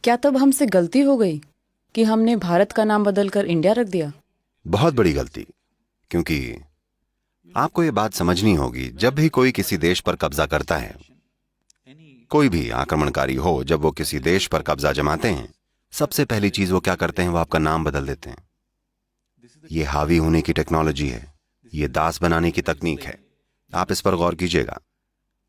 क्या तब हमसे गलती हो गई कि हमने भारत का नाम बदलकर इंडिया रख दिया? बहुत बड़ी गलती। क्योंकि आपको ये बात समझनी होगी, जब भी कोई किसी देश पर कब्जा करता है, कोई भी आक्रमणकारी हो, जब वो किसी देश पर कब्जा जमाते हैं, सबसे पहली चीज वो क्या करते हैं, वो आपका नाम बदल देते हैं। ये हावी होने की टेक्नोलॉजी है, ये दास बनाने की तकनीक है। आप इस पर गौर कीजिएगा।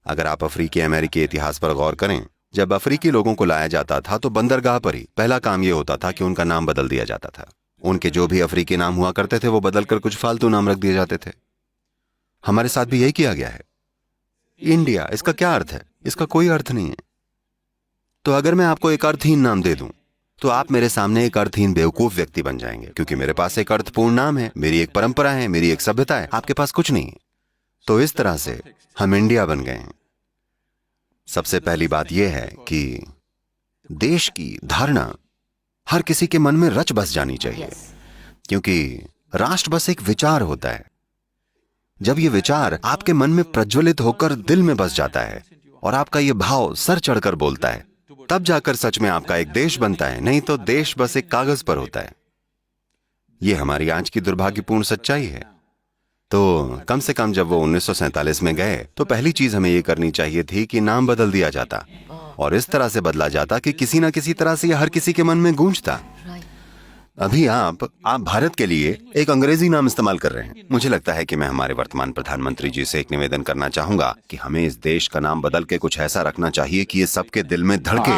अगर आप अफ्रीकी अमेरिकी इतिहास पर गौर करें, जब अफ्रीकी लोगों को लाया जाता था तो बंदरगाह पर ही पहला काम यह होता था कि उनका नाम बदल दिया जाता था। उनके जो भी अफ्रीकी नाम हुआ करते थे वो बदलकर कुछ फालतू नाम रख दिए जाते थे। हमारे साथ भी यही किया गया है। इंडिया, इसका क्या अर्थ है? इसका कोई अर्थ नहीं है। तो अगर मैं आपको एक अर्थहीन नाम दे दूं तो आप मेरे सामने एक अर्थहीन बेवकूफ व्यक्ति बन जाएंगे, क्योंकि मेरे पास एक अर्थपूर्ण नाम है, मेरी एक परंपरा है, मेरी एक सभ्यता है। आपके पास कुछ नहीं है। तो इस तरह से हम इंडिया बन गए हैं। सबसे पहली बात यह है कि देश की धारणा हर किसी के मन में रच बस जानी चाहिए, क्योंकि राष्ट्र बस एक विचार होता है। जब यह विचार आपके मन में प्रज्वलित होकर दिल में बस जाता है और आपका यह भाव सर चढ़कर बोलता है, तब जाकर सच में आपका एक देश बनता है। नहीं तो देश बस एक कागज पर होता है। यह हमारी आज की दुर्भाग्यपूर्ण सच्चाई है। तो कम से कम जब वो 1947 में गए तो पहली चीज हमें यह करनी चाहिए थी कि नाम बदल दिया जाता, और इस तरह से बदला जाता कि किसी ना किसी तरह से यह हर किसी के मन में गूंजता। अभी आप भारत के लिए एक अंग्रेजी नाम इस्तेमाल कर रहे हैं। मुझे लगता है कि मैं हमारे वर्तमान प्रधानमंत्री जी से एक निवेदन करना चाहूंगा कि हमें इस देश का नाम बदल के कुछ ऐसा रखना चाहिए कि ये सबके दिल में धड़के।